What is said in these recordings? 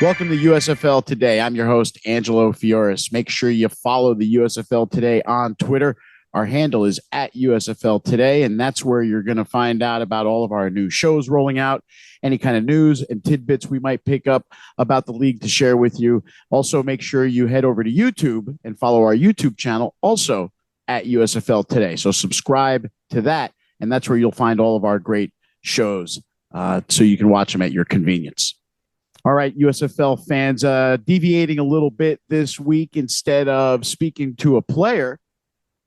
Welcome to USFL Today. I'm your host, Angelo Fioris. Make sure you follow the USFL Today on Twitter. Our handle is at USFL Today, and that's where you're going to find out about all of our new shows rolling out, any kind of news and tidbits we might pick up about the league to share with you. Also, make sure you head over to YouTube and follow our YouTube channel, also at USFL Today. So subscribe to that, and that's where you'll find all of our great shows so you can watch them at your convenience. All right, USFL fans, deviating a little bit this week, instead of speaking to a player,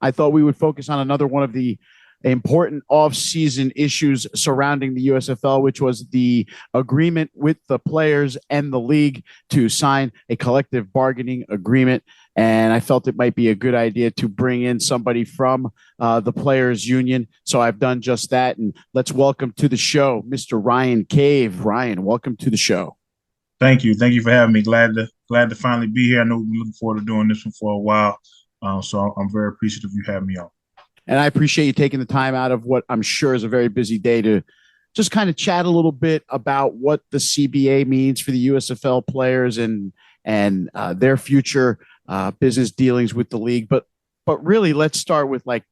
I thought we would focus on another one of the important off-season issues surrounding the USFL, which was the agreement with the players and the league to sign a collective bargaining agreement. And I felt it might be a good idea to bring in somebody from the players union. So I've done just that. And let's welcome to the show, Mr. Ryan Cave. Ryan, welcome to the show. Thank you. Thank you for having me. Glad to finally be here. I know we've been looking forward to doing this one for a while. So I'm very appreciative you having me on. And I appreciate you taking the time out of what I'm sure is a very busy day to just kind of chat a little bit about what the CBA means for the USFL players and their future business dealings with the league. But really, let's start with, like,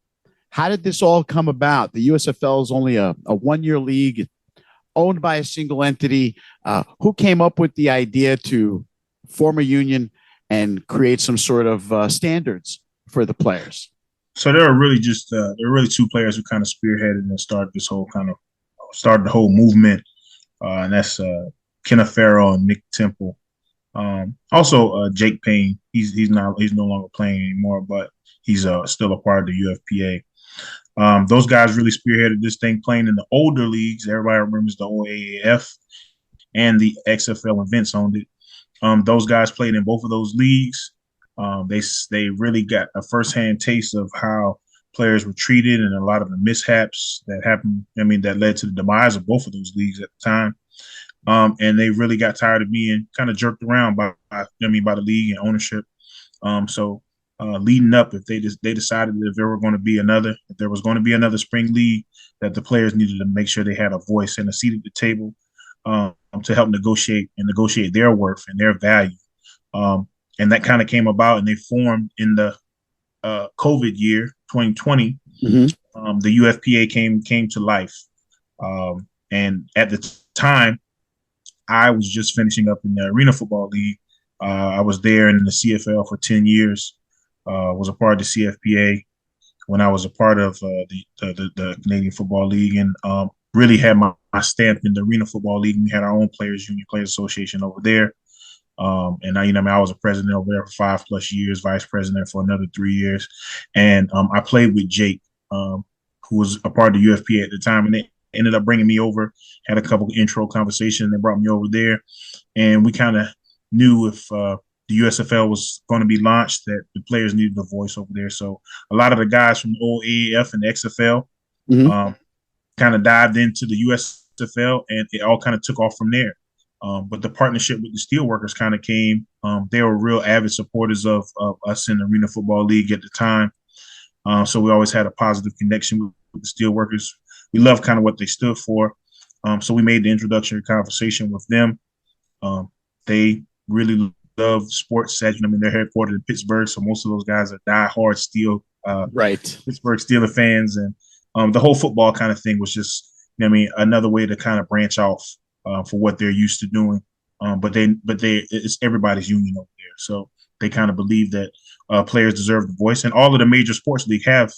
how did this all come about? The USFL is only a 1-year league owned by a single entity. Who came up with the idea to form a union and create some sort of standards for the players? So there are really two players who kind of spearheaded and started the whole movement, and that's Kenneth Farrell and Nick Temple. Also, Jake Payne. He's no longer playing anymore, but he's still a part of the UFPA. Those guys really spearheaded this thing, playing in the older leagues. Everybody remembers the OAAF and the XFL, and Vince owned it. Those guys played in both of those leagues. They really got a firsthand taste of how players were treated and a lot of the mishaps that happened. That led to the demise of both of those leagues at the time. And they really got tired of being kind of jerked around by the league and ownership. Leading up, if they decided that if there was going to be another spring league, that the players needed to make sure they had a voice and a seat at the table to help negotiate their worth and their value. And that kind of came about, and they formed in the COVID year 2020. Mm-hmm. The UFPA came to life, and at the time, I was just finishing up in the Arena Football League. I was there in the CFL for 10 years. Was a part of the CFPA when I was a part of the Canadian Football League, and really had my stamp in the Arena Football League. We had our own players union, players association over there. And I was a president over there for 5+ years, vice president for another 3 years. And I played with Jake, who was a part of the UFPA at the time, and they ended up bringing me over, had a couple of intro conversations, and brought me over there. And we kind of knew if the USFL was going to be launched, that the players needed a voice over there. So a lot of the guys from the old AAF and the XFL kind of dived into the USFL, and it all kind of took off from there. But the partnership with the Steelworkers kind of came. They were real avid supporters of us in the Arena Football League at the time. So we always had a positive connection with the Steelworkers. We loved kind of what they stood for. So we made the introductory conversation with them. They really love sports. They're headquartered in Pittsburgh, so most of those guys are diehard Pittsburgh Steelers fans, and the whole football kind of thing was just, another way to kind of branch off for what they're used to doing. But it's everybody's union over there, so they kind of believe that players deserve the voice, and all of the major sports league have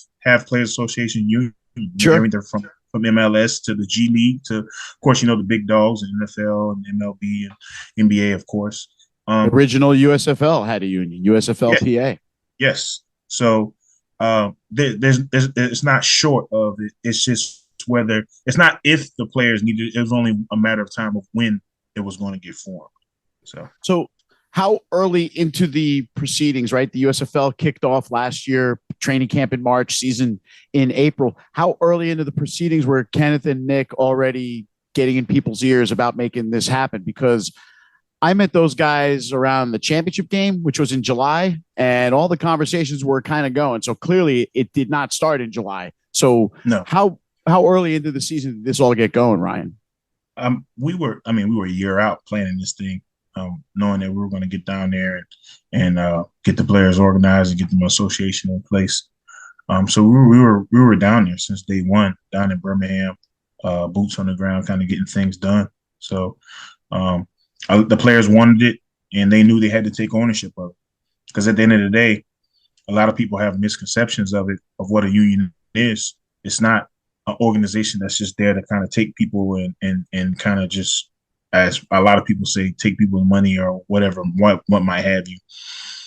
players association unions. Sure. Everything from MLS to the G League to, of course, the big dogs and NFL and MLB and NBA, of course. Original USFL had a union, USFL PA. Yes. So it's not short of it. It's just whether it's not if the players needed it. It was only a matter of time of when it was going to get formed. So how early into the proceedings, right? The USFL kicked off last year, training camp in March, season in April. How early into the proceedings were Kenneth and Nick already getting in people's ears about making this happen? Because I met those guys around the championship game, which was in July, and all the conversations were kind of going. So clearly it did not start in July. So no. How early into the season did this all get going, Ryan? We were a year out planning this thing. knowing that we were going to get down there and get the players organized and get them association in place. So we were down there since day one, down in Birmingham, boots on the ground, kind of getting things done. So the players wanted it, and they knew they had to take ownership of it. Because at the end of the day, a lot of people have misconceptions of it, of what a union is. It's not an organization that's just there to kind of take people and kind of just, as a lot of people say, take people's money or whatever, what might have you.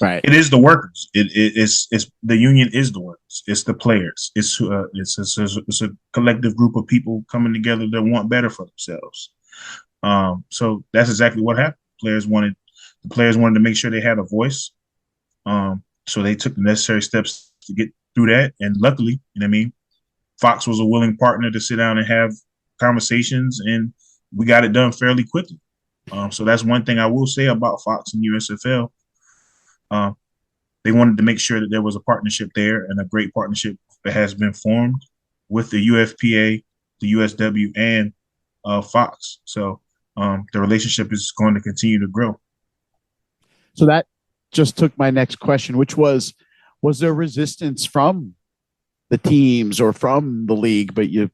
Right. It is the workers. It's the union is the workers. It's the players. It's a collective group of people coming together that want better for themselves. So that's exactly what happened. The players wanted to make sure they had a voice. So they took the necessary steps to get through that. And luckily, you know what I mean, Fox was a willing partner to sit down and have conversations, and we got it done fairly quickly. So that's one thing I will say about Fox and USFL. They wanted to make sure that there was a partnership there, and a great partnership that has been formed with the UFPA, the USW, and Fox. So the relationship is going to continue to grow. So that just took my next question, which was there resistance from the teams or from the league? But you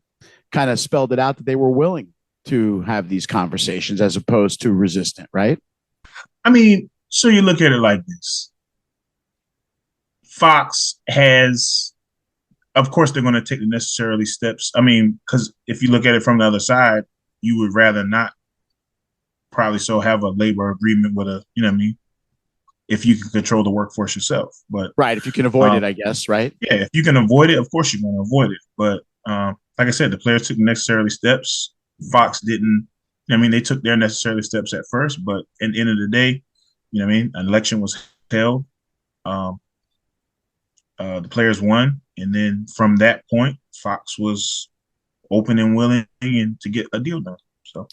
kind of spelled it out that they were willing to have these conversations as opposed to resistant, right? I mean, so you look at it like this. Fox has, of course, they're going to take the necessary steps. I mean, because if you look at it from the other side, you would rather not probably so have a labor agreement with a, you know what I mean, if you can control the workforce yourself. But right, if you can avoid it, I guess, right? Yeah, if you can avoid it, of course you're going to avoid it. But like I said, the players took the necessary steps. Fox didn't. I mean, they took their necessary steps at first, but at the end of the day, you know what I mean, an election was held. The players won, and then from that point, Fox was open and willing and to get a deal done. So,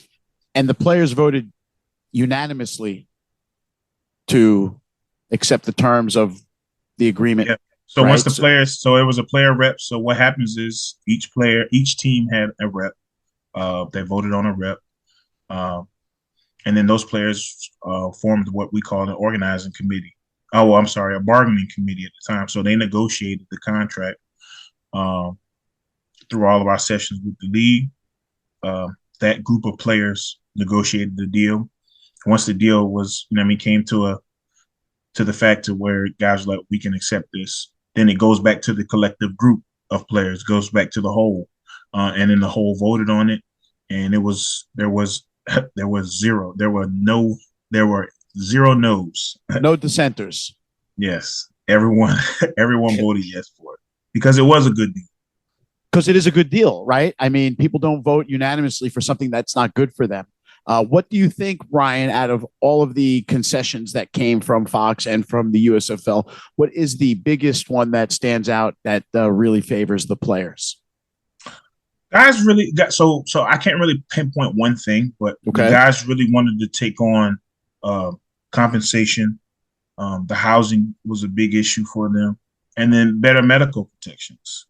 and the players voted unanimously to accept the terms of the agreement. Yeah. So right? Once the players, so it was a player rep. So what happens is each team had a rep. They voted on a rep, and then those players formed what we call an organizing committee. Oh, well, I'm sorry, a bargaining committee at the time. So they negotiated the contract through all of our sessions with the league. That group of players negotiated the deal. Once the deal was, you know, I mean, came to the fact of where guys were like, we can accept this. Then it goes back to the collective group of players, goes back to the whole, and then the whole voted on it. And there was zero. There were zero no's. No dissenters. Yes, everyone voted yes for it because it was a good deal. Because it is a good deal, right? I mean, people don't vote unanimously for something that's not good for them. What do you think, Ryan, out of all of the concessions that came from Fox and from the USFL, what is the biggest one that stands out that really favors the players? Guys really got so I can't really pinpoint one thing, but the guys really wanted to take on compensation. The housing was a big issue for them, and then better medical protections.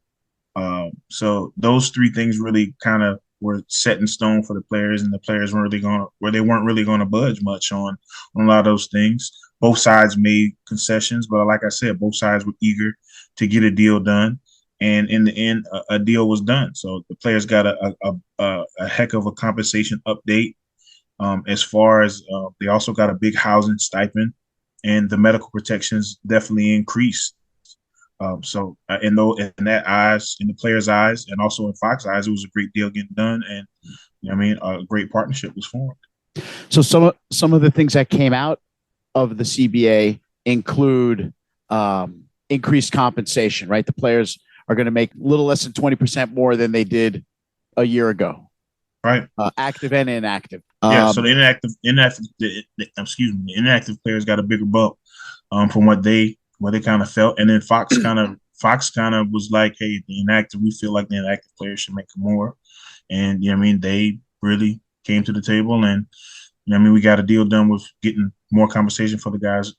So those three things really kind of were set in stone for the players, and the players weren't really going to budge much on a lot of those things. Both sides made concessions, but like I said, both sides were eager to get a deal done, and in the end, a deal was done. So the players got a heck of a compensation update. As far as they also got a big housing stipend, and the medical protections definitely increased. So in that eyes, in the players' eyes, and also in Fox's eyes, it was a great deal getting done, and you know what I mean, a great partnership was formed. So some of the things that came out of the CBA include increased compensation, right? The players are going to make a little less than 20% more than they did a year ago, right? Active and inactive. Yeah. So the inactive players got a bigger bump from what they kind of felt, and then Fox kind of was like, hey, the inactive, we feel like the inactive players should make more, and you know what I mean, they really came to the table, and you know what I mean, we got a deal done with getting more compensation for the guys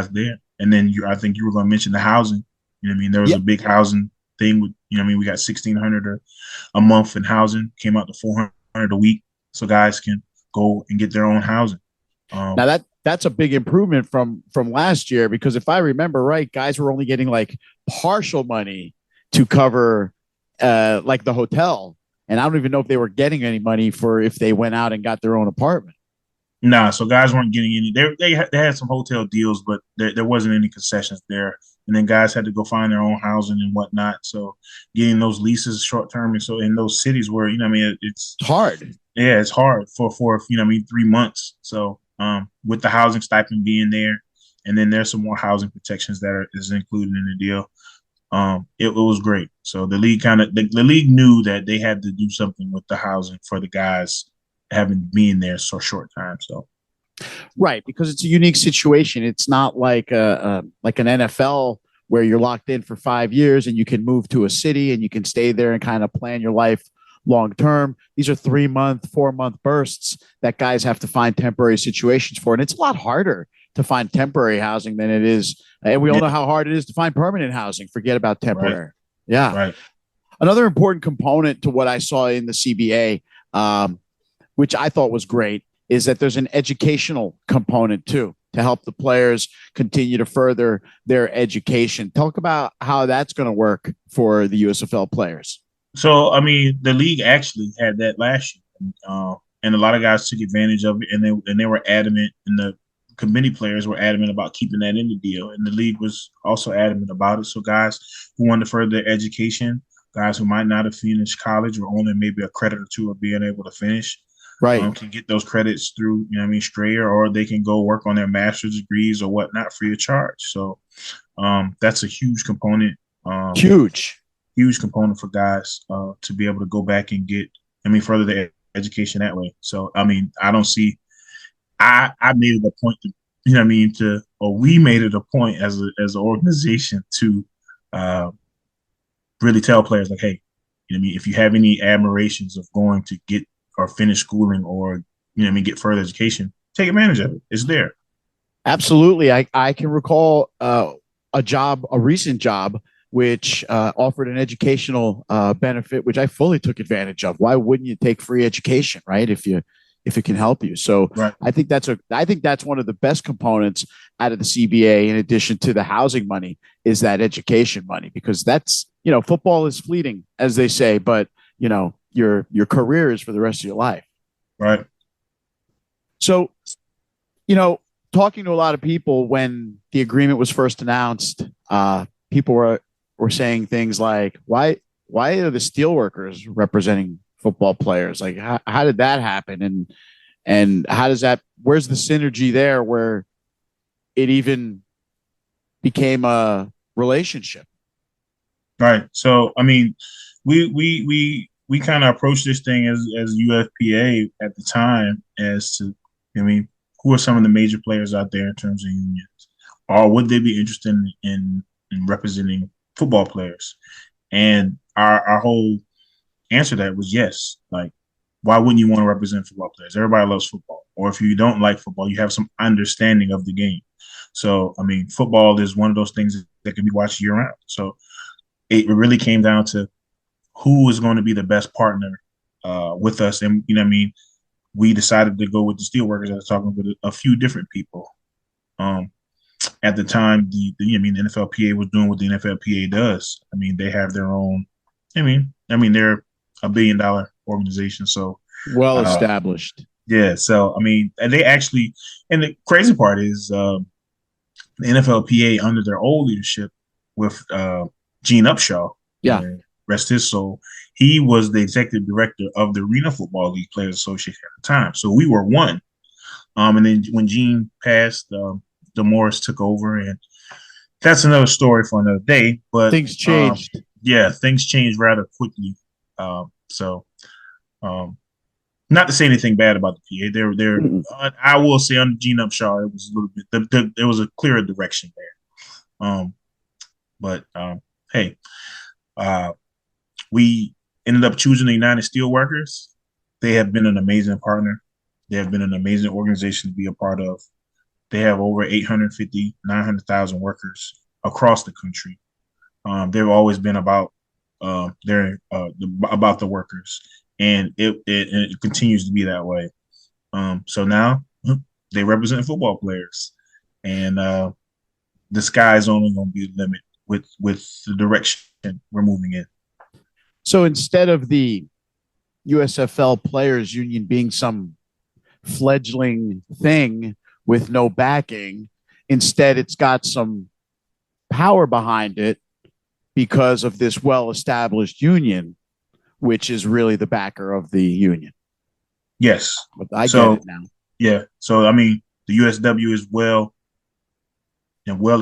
there, and then I think you were going to mention the housing. You know what I mean, there was a big housing thing with, you know what I mean, we got $1,600 a month in housing, came out to $400 a week, so guys can go and get their own housing. Now Um, that's a big improvement from last year because if I remember right, guys were only getting like partial money to cover like the hotel, and I don't even know if they were getting any money for if they went out and got their own apartment. Nah, so guys weren't getting any. They had some hotel deals, but there wasn't any concessions there. And then guys had to go find their own housing and whatnot. So getting those leases short term, and so in those cities where I mean, it's It's hard. yeah, it's hard for I mean 3 months. So with the housing stipend being there, and then there's some more housing protections is included in the deal. It was great. So the league the league knew that they had to do something with the housing for the guys having been there so short time. So Right, because it's a unique situation. It's not like an NFL where you're locked in for 5 years and you can move to a city and you can stay there and kind of plan your life long term. These are 3 month, 4 month bursts that guys have to find temporary situations for, and it's a lot harder to find temporary housing than it is. And we all know yeah, how hard it is to find permanent housing. Forget about right, temporary. Yeah. right. Another important component to what I saw in the CBA, which I thought was great, is that there's an educational component too to help the players continue to further their education. Talk about how that's going to work for the USFL players. So I mean, the league actually had that last year, and a lot of guys took advantage of it, and they were adamant, and the committee players were adamant about keeping that in the deal, and the league was also adamant about it. So guys who wanted to further their education, guys who might not have finished college or only maybe a credit or two of being able to finish, Right. can get those credits through, I mean, Strayer, or they can go work on their master's degrees or whatnot free of charge. So that's a huge component. Um, Huge. Huge component for guys to be able to go back and get, I mean, further their education that way. So, I mean, I don't see, I made it a point to, I mean, or we made it a point as an organization to uh, really tell players like, hey, I mean, if you have any admirations of going to get or finish schooling or, I mean, get further education, take advantage of it. It's there. Absolutely. I can recall a recent job, which offered an educational benefit, which I fully took advantage of. Why wouldn't you take free education, right? If it can help you. So Right. I think that's one of the best components out of the CBA, in addition to the housing money, is that education money, because that's, football is fleeting, as they say, but your career is for the rest of your life. Right. So, you know, talking to a lot of people when the agreement was first announced, people were saying things like, why are the steelworkers representing football players? Like, how did that happen? And how does that? Where's the synergy there? Where it even became a relationship? Right. So, I mean, we kind of approached this thing as UFPA at the time as to, I mean, who are some of the major players out there in terms of unions, or would they be interested in representing football players? And our whole answer to that was yes. Like, why wouldn't you want to represent football players? Everybody loves football, or if you don't like football, you have some understanding of the game. So, I mean, football is one of those things that can be watched year round. So it really came down to who is going to be the best partner with us. And, I mean, we decided to go with the steelworkers. I was talking with a few different people. Um, at the time, I mean, the NFLPA was doing what the NFLPA does. I mean, they have their own, they're $1 billion organization. So, Well uh, established. yeah. So, I mean, and they actually, and the crazy part is the NFLPA under their old leadership with Gene Upshaw, Yeah. rest his soul, he was the executive director of the Arena Football League Players Association at the time. So we were one. And then when Gene passed, DeMorris took over, and that's another story for another day. But Things changed. yeah, things changed rather quickly. So um, not to say anything bad about the PA, they're Mm-mm. I will say under Gene Upshaw, it was a little bit there was a clearer direction there. But hey, uh, we ended up choosing the United Steelworkers. They have been an amazing partner. They have been an amazing organization to be a part of. They have over 850, 900,000 workers across the country. They've always been about about the workers, and it continues to be that way. So now they represent football players, and the sky is only going to be the limit with the direction we're moving in. So instead of the USFL Players Union being some fledgling thing with no backing, instead it's got some power behind it because of this well-established union, which is really the backer of the union. Yes. I get it now. Yeah. So I mean, the USW is well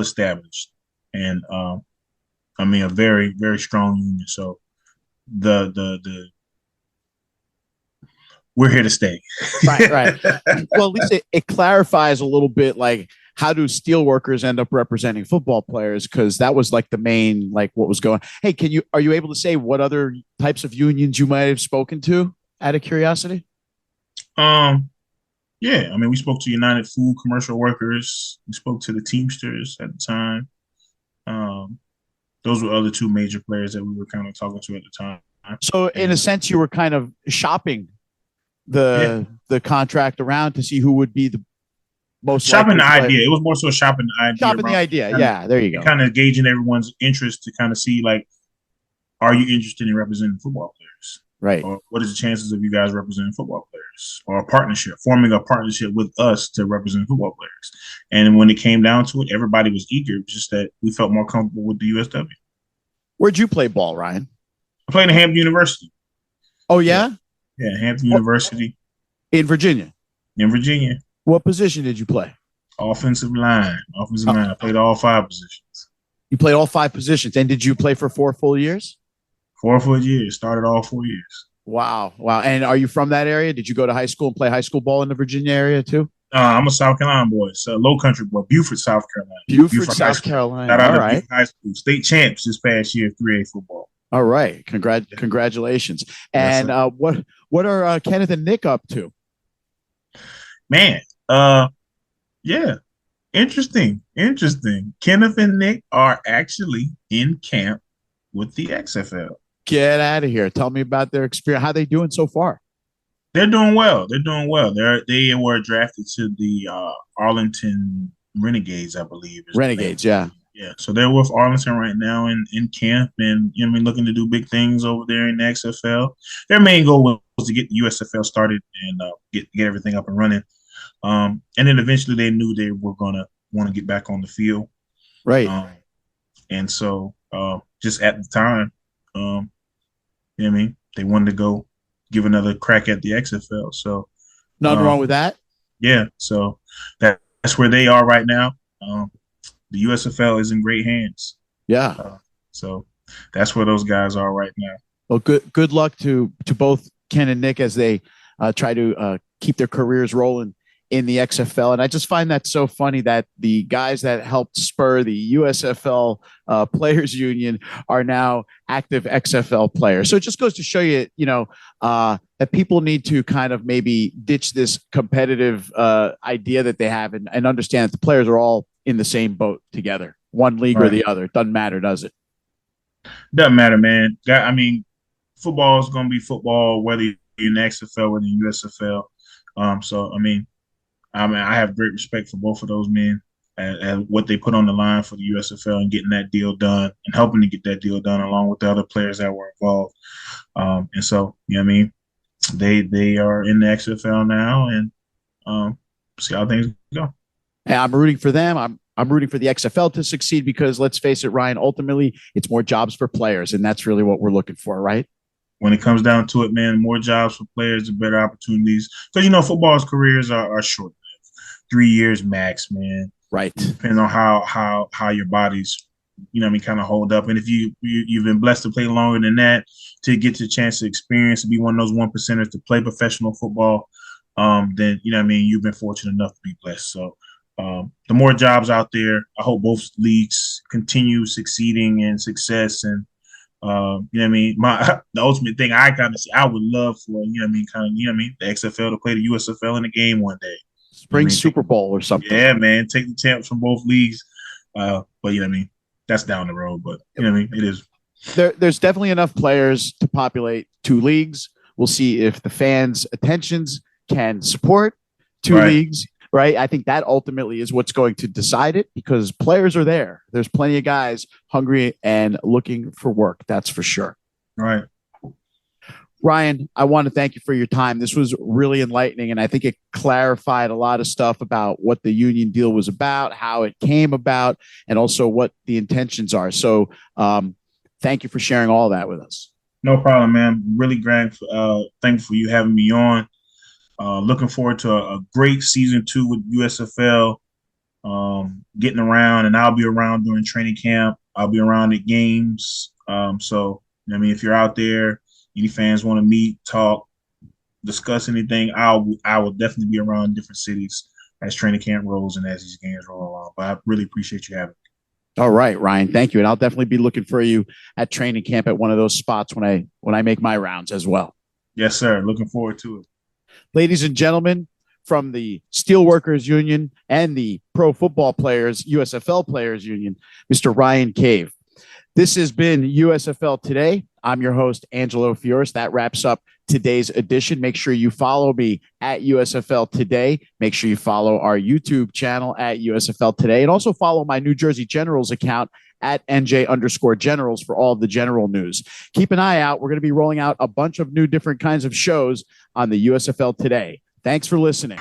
established, and I mean a very very strong union. So the we're here to stay. Right. Well, at least it clarifies a little bit, like how do steel workers end up representing football players? Because that was like the main, like what was going. Hey, are you able to say what other types of unions you might have spoken to out of curiosity? Yeah, I mean, we spoke to United Food Commercial Workers. We spoke to the Teamsters at the time. Those were other two major players that we were kind of talking to at the time. So, in a sense, you were kind of shopping the contract around to see who would be the most shopping the player. idea. It was more so shopping the idea. Shopping the idea. Yeah, there you go. Kind of gauging everyone's interest to kind of see, like, are you interested in representing football players? Right. Or what is the chances of you guys representing football players, or a partnership, forming a partnership with us to represent football players? And when it came down to it, everybody was eager. It was just that we felt more comfortable with the USW. Where'd you play ball, Ryan? I played at Hampton University. Oh, yeah? Yeah, Hampton University. In Virginia? In Virginia. What position did you play? Offensive line. I played all 5 positions. You played all 5 positions. And did you play for 4 full years? 4 full years. Started all 4 years. Wow. And are you from that area? Did you go to high school and play high school ball in the Virginia area too? I'm a South Carolina boy. So Low Country boy. Beaufort, South Carolina. Beaufort South Carolina. Shout out to Beaufort High School. State champs this past year of 3A football. All right. Congratulations. And yes, what are Kenneth and Nick up to? Man, yeah. Interesting. Kenneth and Nick are actually in camp with the XFL. Get out of here. Tell me about their experience. How are they doing so far? They're doing well. They were drafted to the Arlington Renegades, I believe. Renegades, yeah. Yeah. So they're with Arlington right now in camp, and looking to do big things over there in the XFL. Their main goal was to get the USFL started and get everything up and running. And then eventually they knew they were gonna want to get back on the field. Right. And so just at the time, they wanted to go give another crack at the XFL. So nothing wrong with that. Yeah. So that's where they are right now. The USFL is in great hands. Yeah. So that's where those guys are right now. Well, good luck to both Ken and Nick as they try to keep their careers rolling in the XFL. And I just find that so funny that the guys that helped spur the USFL Players Union are now active XFL players. So it just goes to show you, that people need to kind of maybe ditch this competitive idea that they have and understand that the players are all in the same boat together, one league or the other. It doesn't matter, does it? Doesn't matter, man. I mean, football is going to be football, whether you're in the XFL or the USFL. So, I have great respect for both of those men and what they put on the line for the USFL and getting that deal done and helping to get that deal done along with the other players that were involved. And so, they are in the XFL now, and see how things go. Hey, I'm rooting for them. I'm rooting for the XFL to succeed because let's face it, Ryan, ultimately it's more jobs for players, and that's really what we're looking for, right? When it comes down to it, man, more jobs for players and better opportunities. Because, football's careers are short. 3 years max, man. Right. Depending on how your body's, kind of hold up. And if you've been blessed to play longer than that, to get the chance to experience, to be one of those 1%ers to play professional football, then, you've been fortunate enough to be blessed. So the more jobs out there, I hope both leagues continue succeeding in success. And, the ultimate thing I kind of see, I would love for, the XFL to play the USFL in a game one day. Spring Super Bowl or something. Yeah, man. Take the champs from both leagues. But that's down the road. But it is. There's definitely enough players to populate 2 leagues. We'll see if the fans' attentions can support 2 leagues. right? I think that ultimately is what's going to decide it because players are there. There's plenty of guys hungry and looking for work. That's for sure. Right. Ryan, I want to thank you for your time. This was really enlightening, and I think it clarified a lot of stuff about what the union deal was about, how it came about, and also what the intentions are. So, thank you for sharing all that with us. No problem, man. Really thankful for you having me on. Looking forward to a great season 2 with USFL. Getting around, and I'll be around during training camp. I'll be around at games. So, I mean, if you're out there, any fans want to meet, talk, discuss anything, I will definitely be around different cities as training camp rolls and as these games roll along. But I really appreciate you having me. All right, Ryan. Thank you, and I'll definitely be looking for you at training camp at one of those spots when I make my rounds as well. Yes, sir. Looking forward to it. Ladies and gentlemen, from the Steelworkers Union and the Pro Football Players, USFL Players Union, Mr. Ryan Cave. This has been USFL Today. I'm your host, Angelo Fioris. That wraps up today's edition. Make sure you follow me at USFL Today. Make sure you follow our YouTube channel at USFL Today, and also follow my New Jersey Generals account at NJ_Generals for all the general news. Keep an eye out. We're going to be rolling out a bunch of new different kinds of shows on the USFL Today. Thanks for listening.